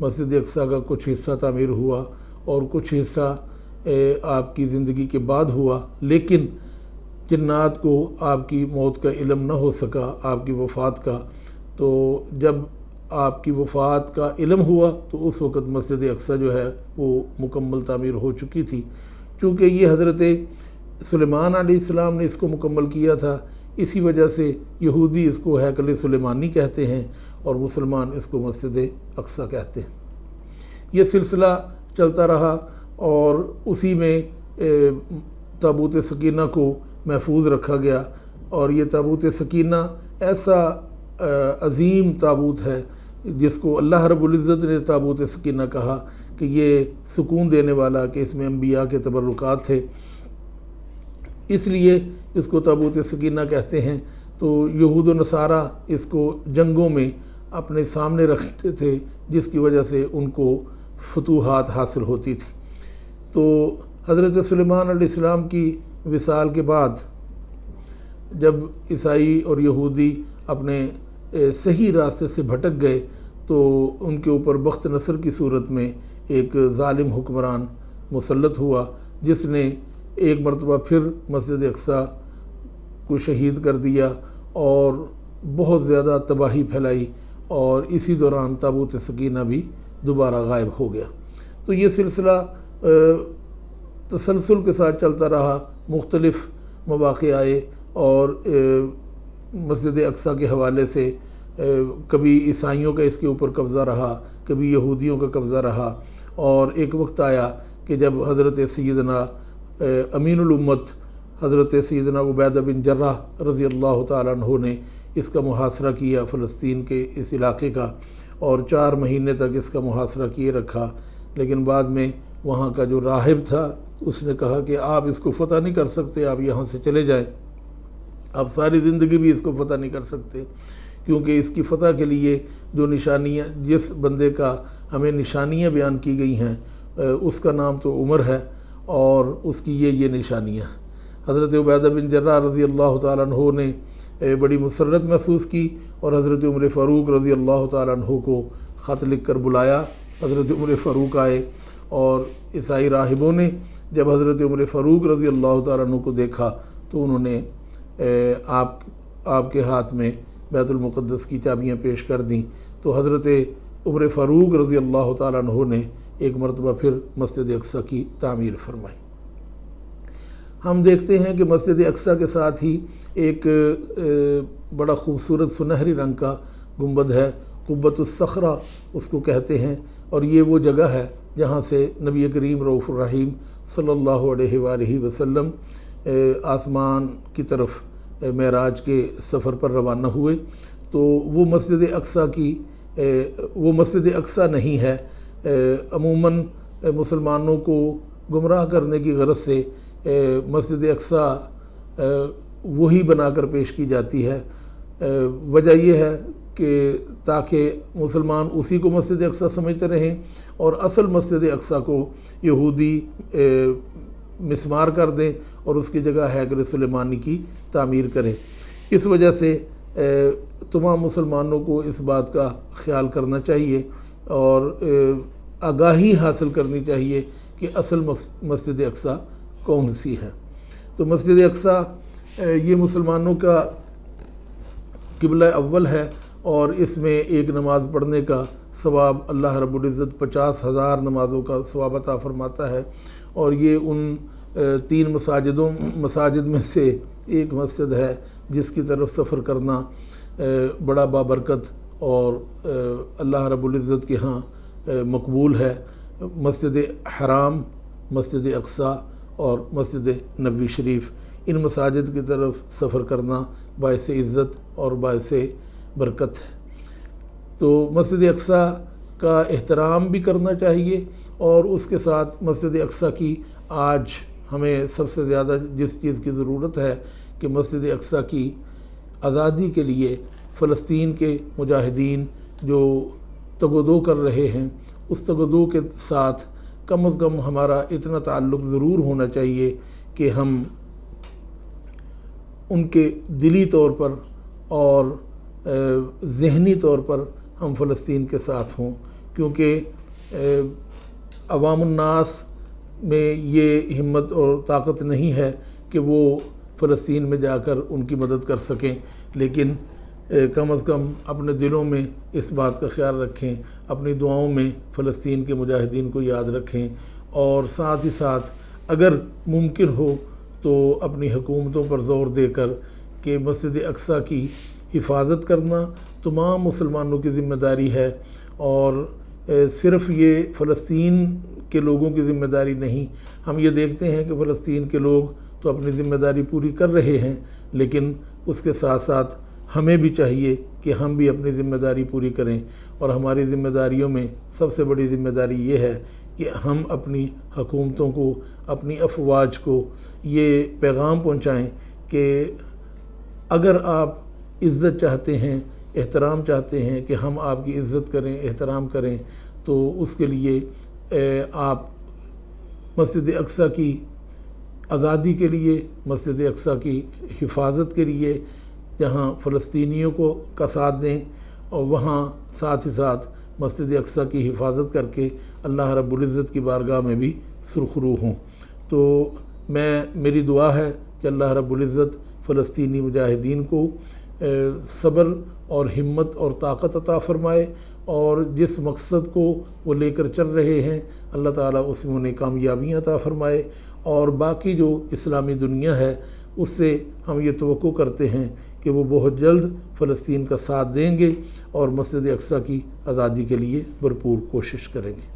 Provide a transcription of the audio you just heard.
مسجد اقصیٰ کا کچھ حصہ تعمیر ہوا اور کچھ حصہ آپ کی زندگی کے بعد ہوا، لیکن جنات کو آپ کی موت کا علم نہ ہو سکا، آپ کی وفات کا۔ تو جب آپ کی وفات کا علم ہوا تو اس وقت مسجد اقصیٰ جو ہے وہ مکمل تعمیر ہو چکی تھی۔ چونکہ یہ حضرت سلیمان علیہ السلام نے اس کو مکمل کیا تھا، اسی وجہ سے یہودی اس کو ہیکل سلیمانی کہتے ہیں اور مسلمان اس کو مسجد اقصیٰ کہتے ہیں۔ یہ سلسلہ چلتا رہا اور اسی میں تابوت سکینہ کو محفوظ رکھا گیا، اور یہ تابوت سکینہ ایسا عظیم تابوت ہے جس کو اللہ رب العزت نے تابوت سکینہ کہا کہ یہ سکون دینے والا، کہ اس میں انبیاء کے تبرکات تھے، اس لیے اس کو تابوت سکینہ کہتے ہیں۔ تو یہود و نصارہ اس کو جنگوں میں اپنے سامنے رکھتے تھے، جس کی وجہ سے ان کو فتوحات حاصل ہوتی تھی۔ تو حضرت سلیمان علیہ السلام کی وصال کے بعد جب عیسائی اور یہودی اپنے صحیح راستے سے بھٹک گئے تو ان کے اوپر بخت نصر کی صورت میں ایک ظالم حکمران مسلط ہوا، جس نے ایک مرتبہ پھر مسجد اقصیٰ کو شہید کر دیا اور بہت زیادہ تباہی پھیلائی، اور اسی دوران تابوت سکینہ بھی دوبارہ غائب ہو گیا۔ تو یہ سلسلہ تسلسل کے ساتھ چلتا رہا، مختلف مواقع آئے اور مسجد اقصیٰ کے حوالے سے کبھی عیسائیوں کا اس کے اوپر قبضہ رہا، کبھی یہودیوں کا قبضہ رہا، اور ایک وقت آیا کہ جب حضرت سیدنا امین الامت حضرت سیدنا عبیدہ بن جراح رضی اللہ تعالیٰ عنہ نے اس کا محاصرہ کیا، فلسطین کے اس علاقے کا، اور 4 مہینے تک اس کا محاصرہ کیے رکھا۔ لیکن بعد میں وہاں کا جو راہب تھا اس نے کہا کہ آپ اس کو فتح نہیں کر سکتے، آپ یہاں سے چلے جائیں، آپ ساری زندگی بھی اس کو فتح نہیں کر سکتے، کیونکہ اس کی فتح کے لیے جو نشانیاں، جس بندے کا ہمیں نشانیاں بیان کی گئی ہیں اس کا نام تو عمر ہے، اور اس کی یہ نشانیاں۔ حضرت عبیدہ بن جراح رضی اللہ تعالیٰ عنہ نے بڑی مسرت محسوس کی اور حضرت عمر فاروق رضی اللہ تعالیٰ عنہ کو خط لکھ کر بلایا۔ حضرت عمر فاروق آئے، اور عیسائی راہبوں نے جب حضرت عمر فاروق رضی اللہ تعالیٰ عنہ کو دیکھا تو انہوں نے آپ کے ہاتھ میں بیت المقدس کی چابیاں پیش کر دیں۔ تو حضرت عمر فاروق رضی اللہ تعالیٰ عنہ نے ایک مرتبہ پھر مسجد اقصیٰ کی تعمیر فرمائی۔ ہم دیکھتے ہیں کہ مسجد اقصیٰ کے ساتھ ہی ایک بڑا خوبصورت سنہری رنگ کا گنبد ہے، قبۃ الصخرہ اس کو کہتے ہیں، اور یہ وہ جگہ ہے جہاں سے نبی کریم رؤوف الرحیم صلی اللہ علیہ وآلہ وسلم آسمان کی طرف معراج کے سفر پر روانہ ہوئے۔ تو وہ مسجد اقصیٰ نہیں ہے۔ عموماً مسلمانوں کو گمراہ کرنے کی غرض سے مسجد اقصیٰ وہی بنا کر پیش کی جاتی ہے۔ وجہ یہ ہے کہ تاکہ مسلمان اسی کو مسجد اقصیٰ سمجھتے رہیں اور اصل مسجد اقصیٰ کو یہودی مسمار کر دیں اور اس کی جگہ ہیکل سلیمانی کی تعمیر کریں۔ اس وجہ سے تمام مسلمانوں کو اس بات کا خیال کرنا چاہیے اور آگاہی حاصل کرنی چاہیے کہ اصل مسجد اقصیٰ کون سی ہے۔ تو مسجد اقصیٰ یہ مسلمانوں کا قبلہ اول ہے، اور اس میں ایک نماز پڑھنے کا ثواب اللہ رب العزت 50,000 نمازوں کا ثواب عطا فرماتا ہے، اور یہ ان 3 مساجد میں سے ایک مسجد ہے جس کی طرف سفر کرنا بڑا بابرکت اور اللہ رب العزت کے ہاں مقبول ہے۔ مسجد حرام، مسجد اقصیٰ اور مسجد نبوی شریف، ان مساجد کی طرف سفر کرنا باعث عزت اور باعث برکت ہے۔ تو مسجد اقصیٰ کا احترام بھی کرنا چاہیے، اور اس کے ساتھ مسجد اقصیٰ کی آج ہمیں سب سے زیادہ جس چیز کی ضرورت ہے کہ مسجد اقصیٰ کی آزادی کے لیے فلسطین کے مجاہدین جو تگ و دو کر رہے ہیں، اس تگ و دو کے ساتھ کم از کم ہمارا اتنا تعلق ضرور ہونا چاہیے کہ ہم ان کے دلی طور پر اور ذہنی طور پر ہم فلسطین کے ساتھ ہوں، کیونکہ عوام الناس میں یہ ہمت اور طاقت نہیں ہے کہ وہ فلسطین میں جا کر ان کی مدد کر سکیں، لیکن کم از کم اپنے دلوں میں اس بات کا خیال رکھیں، اپنی دعاؤں میں فلسطین کے مجاہدین کو یاد رکھیں، اور ساتھ ہی ساتھ اگر ممکن ہو تو اپنی حکومتوں پر زور دے کر کہ مسجد اقصیٰ کی حفاظت کرنا تمام مسلمانوں کی ذمہ داری ہے، اور صرف یہ فلسطین کے لوگوں کی ذمہ داری نہیں۔ ہم یہ دیکھتے ہیں کہ فلسطین کے لوگ تو اپنی ذمہ داری پوری کر رہے ہیں، لیکن اس کے ساتھ ساتھ ہمیں بھی چاہیے کہ ہم بھی اپنی ذمہ داری پوری کریں، اور ہماری ذمہ داریوں میں سب سے بڑی ذمہ داری یہ ہے کہ ہم اپنی حکومتوں کو، اپنی افواج کو یہ پیغام پہنچائیں کہ اگر آپ عزت چاہتے ہیں، احترام چاہتے ہیں کہ ہم آپ کی عزت کریں، احترام کریں، تو اس کے لیے آپ مسجد اقصیٰ کی آزادی کے لیے، مسجد اقصیٰ کی حفاظت کے لیے جہاں فلسطینیوں کا ساتھ دیں، اور وہاں ساتھ ہی ساتھ مسجد اقصیٰ کی حفاظت کر کے اللہ رب العزت کی بارگاہ میں بھی سرخرو ہوں۔ تو میری دعا ہے کہ اللہ رب العزت فلسطینی مجاہدین کو صبر اور ہمت اور طاقت عطا فرمائے، اور جس مقصد کو وہ لے کر چل رہے ہیں اللہ تعالیٰ اس میں انہیں کامیابیاں عطا فرمائے، اور باقی جو اسلامی دنیا ہے اس سے ہم یہ توقع کرتے ہیں کہ وہ بہت جلد فلسطین کا ساتھ دیں گے اور مسجد اقصیٰ کی آزادی کے لیے بھرپور کوشش کریں گے۔